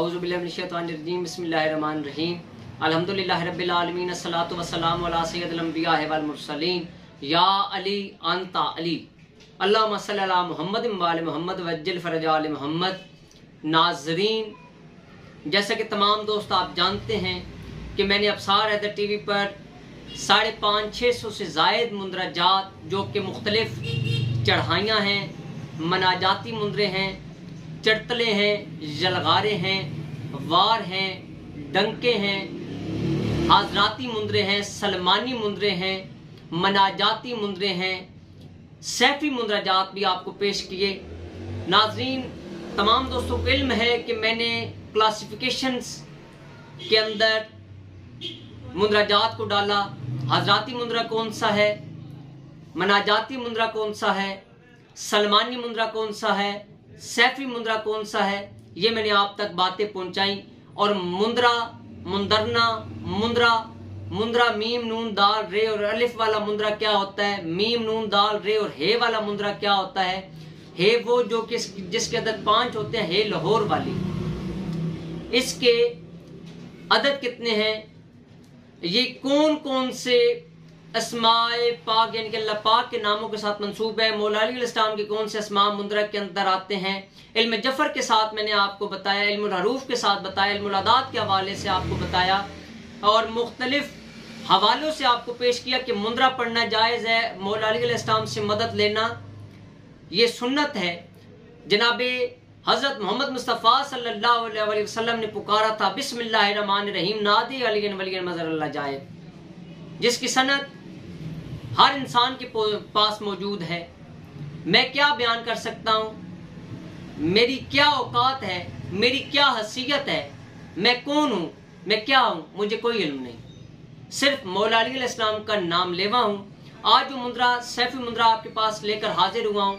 बिस्मिल्लाहिर्रहमानिर्रहीम अल्हम्दुलिल्लाहि रब्बिल आलमीन अस्सलातु वस्सलामु अला सय्यदिल अंबिया वल मुरसलीन या अली अंता अली अल्लाहुम्मा सल्लि अला मुहम्मद व आलि मुहम्मद वज्जिल फरज आलि मुहम्मद। नाज़रीन, जैसा कि तमाम दोस्त आप जानते हैं कि मैंने अब्सार हैदर टीवी पर 550-600 से ज़ायद मुंदरजात जो कि मुख्तलिफ चढ़ाइयाँ हैं, मनाजाती मुंदरे हैं, चड़तले हैं, जलगारे हैं, वार हैं, डंके हैं, हाजराती मुंदरे हैं, सलमानी मुंदरे हैं, मनाजाती मुंदरे हैं, सैफी मुंदरजात भी आपको पेश किए। नाज़रीन, तमाम दोस्तों को इल्म है कि मैंने क्लासिफिकेशंस के अंदर मुंदरजात को डाला। हजराती मुंदरा कौन सा है, मनाजाती मुंदरा कौन सा है, सलमानी मुंदरा कौन सा है, सैफी मुंदरा कौन सा है, ये मैंने आप तक बातें पहुंचाई। और मुंदरा, मुंदरना, मुंदरा, मुंदरा मीम नून दाल रे और अलिफ वाला मुंदरा क्या होता है, मीम नून दाल रे और हे वाला मुंदरा क्या होता है। हे वो जो कि जिसके अदद 5 होते हैं, हे लाहौर वाली, इसके अदद कितने हैं, ये कौन कौन से अस्माए पाक यानी कि अल्लाह पाक के नामों के साथ मंसूब है, मौला अली अलैहिस्सलाम के कौन से अस्मा मुंदरा के अंदर आते हैं। इल्म जफर के साथ मैंने आपको बताया, इल्मुल हरूफ के साथ बताया, इल्मुल अदाद के हवाले से आपको बताया और मुख्तलिफ हवालों से आपको पेश किया कि मुंदरा पढ़ना जायज़ है, मौला अली अलैहिस्सलाम से मदद लेना ये सुन्नत है। जनाबे हज़रत मोहम्मद मुस्तफ़ा सल्लल्लाहु अलैहि वसल्लम ने पुकारा था बिस्मिल्लाहिर्रहमानिर्रहीम नादी अलियन वलियन मज़र अल्लाह जाए, जिसकी सनद हर इंसान के पास मौजूद है। मैं क्या बयान कर सकता हूँ, मेरी क्या औकात है, मेरी क्या हैसियत है, मैं कौन हूँ, मैं क्या हूँ, मुझे कोई इल्म नहीं, सिर्फ मौला अली अलैहिस्सलाम का नाम लेवा हूँ। आज जो मुंदरा सैफी मुंदरा आपके पास लेकर हाजिर हुआ हूँ,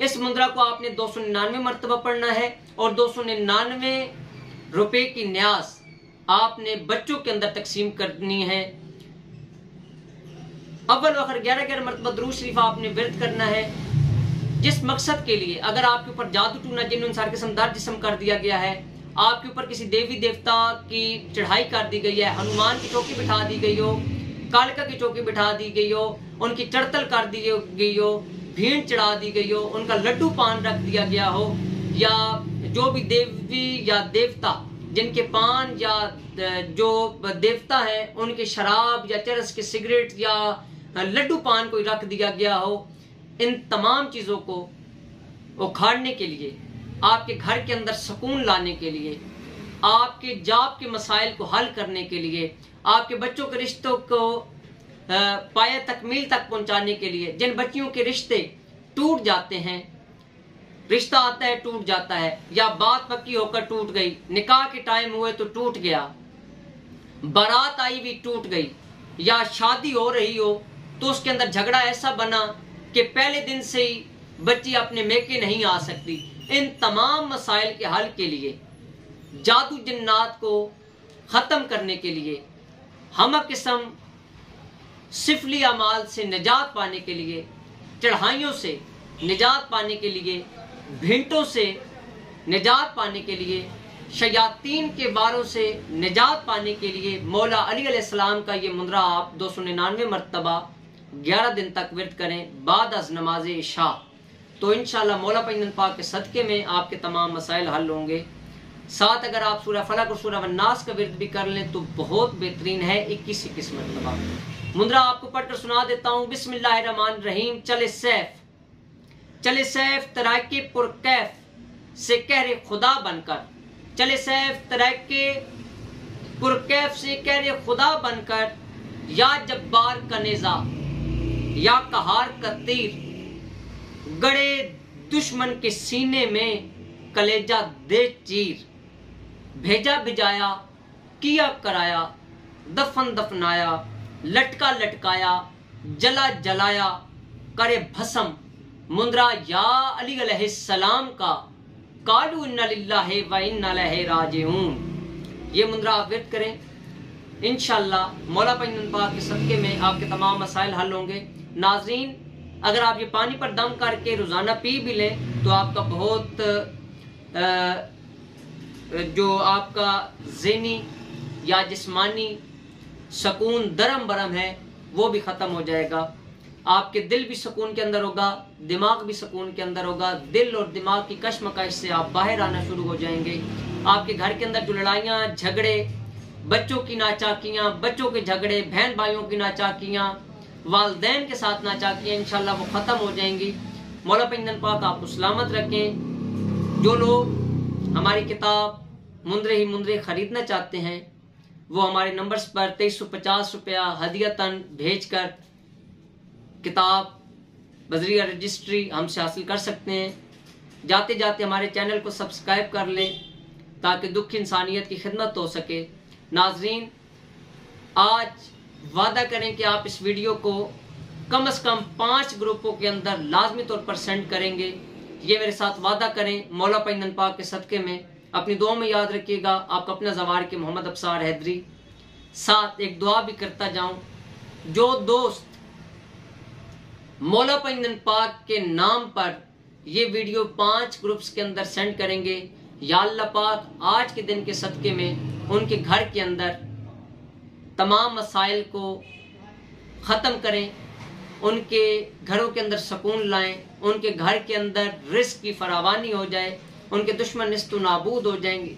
इस मुंदरा को आपने 299 मरतबा पढ़ना है और 299 रुपए की न्यास आपने बच्चों के अंदर तकसीम करनी है। अव्वल वखर 11-11 मरतबा दुरूद शरीफ आपने विर्द करना है। जिस मकसद के लिए, अगर आपके ऊपर जादू टूना जिन्न इंसार किस्मदार जिस्म कर दिया गया है, आपके ऊपर किसी देवी देवता की चढ़ाई कर दी गई है, हनुमान की चौकी बिठा दी गई हो, कालिका की चौकी बिठा दी गई हो, उनकी चड़तल कर दी गई हो, भीड़ चढ़ा दी गई हो, उनका लड्डू पान रख दिया गया हो, या जो भी देवी या देवता जिनके पान या जो देवता है उनके शराब या चरस के सिगरेट या लड्डू पान कोई रख दिया गया हो, इन तमाम चीज़ों को उखाड़ने के लिए, आपके घर के अंदर सुकून लाने के लिए, आपके जॉब के मसाइल को हल करने के लिए, आपके बच्चों के रिश्तों को पाया तकमील तक पहुंचाने के लिए, जिन बच्चियों के रिश्ते टूट जाते हैं, रिश्ता आता है टूट जाता है, या बात पक्की होकर टूट गई, निकाह के टाइम हुए तो टूट गया, बारात आई भी टूट गई, या शादी हो रही हो तो उसके अंदर झगड़ा ऐसा बना कि पहले दिन से ही बच्ची अपने मेके नहीं आ सकती। इन तमाम मसाइल के हल के लिए, जादू जिन्नात को ख़त्म करने के लिए, हम किस्म सिफली अमाल से निजात पाने के लिए, चढ़ाइयों से निजात पाने के लिए, भिंटों से निजात पाने के लिए, शयातीन के बारों से निजात पाने के लिए मौला अली अलैहिस्सलाम का ये मुंदरा आप 299 मरतबा 11 दिन तक विर्द करें बाद अज़ नमाज इशा, तो इंशाअल्लाह मौला पैगंबर पाक के सदक़े में आपके तमाम मसाइल हल होंगे। साथ अगर आप सूरह फलक और सूरह वन्नास का विर्द भी कर लें तो बहुत बेहतरीन है। 21 मरतबा मुंदरा आपको पढ़कर सुना देता हूँ। बिस्मिल्लाहिर्रहमानिर्रहीम। चले सैफ, चले सैफ तराके पुरकैफ से कहरे खुदा बनकर, चले सैफ तराके पुरकैफ से कहरे खुदा बनकर, या जब्बार का नेज़ा या कहार का तीर, गड़े दुश्मन के सीने में कलेजा दे चीर, भेजा भिजाया किया कराया, दफन दफनाया, लटका लटकाया, जला जलाया, करे भस्म मुंदरा या अली अलैहिस्सलाम का, कालू इन्ना लिल्लाहि व इन्ना इलैहि राजिऊन। ये मुंदरा आप विर्द करें, इंशाअल्लाह मौला पैगंबर पाक के सदक़े में आपके तमाम मसाइल हल होंगे। नाज़रीन, अगर आप ये पानी पर दम करके रोज़ाना पी भी लें तो आपका बहुत जो आपका ज़हनी या जिस्मानी सुकून दरम बरम है वो भी ख़त्म हो जाएगा। आपके दिल भी सुकून के अंदर होगा, दिमाग भी सुकून के अंदर होगा। दिल और दिमाग की कशमकश से आप बाहर आना शुरू हो जाएंगे। आपके घर के अंदर जो लड़ाइयाँ झगड़े, बच्चों की नाचाकियाँ, बच्चों के झगड़े, बहन भाइयों की नाचाकियाँ, वालदैन के साथ नाचाकियाँ, इंशाल्लाह वो ख़त्म हो जाएंगी। मौला पैगंबर पाक आपको सलामत रखें। जो लोग हमारी किताब मुंदरे ही मुंदरे ख़रीदना चाहते हैं वो हमारे नंबर्स पर 2350 रुपया हदियतन भेजकर किताब बजरिया रजिस्ट्री हमसे हासिल कर सकते हैं। जाते जाते हमारे चैनल को सब्सक्राइब कर लें ताकि दुख इंसानियत की खिदमत हो सके। नाजरीन, आज वादा करें कि आप इस वीडियो को कम से कम 5 ग्रुपों के अंदर लाजमी तौर पर सेंड करेंगे। ये मेरे साथ वादा करें मौला पैगंबर पाक के सदक़े में। अपनी दुआ में याद रखिएगा। आपका अपना ज़वार के मोहम्मद अब्सार हैदरी। साथ एक दुआ भी करता जाऊं, जो दोस्त मौला पैगंबर पाक के नाम पर ये वीडियो 5 ग्रुप्स के अंदर सेंड करेंगे, या अल्लाह पाक आज के दिन के सदक़े में उनके घर के अंदर तमाम मसाइल को ख़त्म करें, उनके घरों के अंदर सुकून लाएं, उनके घर के अंदर रिस्क की फरावानी हो जाए, उनके दुश्मन निस्तो नाबूद हो जाएंगे।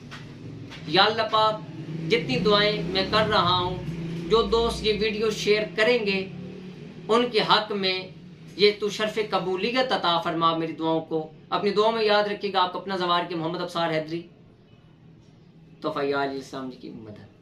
या अल्लाह पाक, जितनी दुआएं मैं कर रहा हूँ, जो दोस्त ये वीडियो शेयर करेंगे उनके हक में ये तू शर्फ़ कबूलियत अता फरमा मेरी दुआओं को। अपनी दुआ में याद रखिएगा। आप अपना ज़वार के मोहम्मद अब्सार हैदरी। तोफ़ा इस्लाम जी की मदद।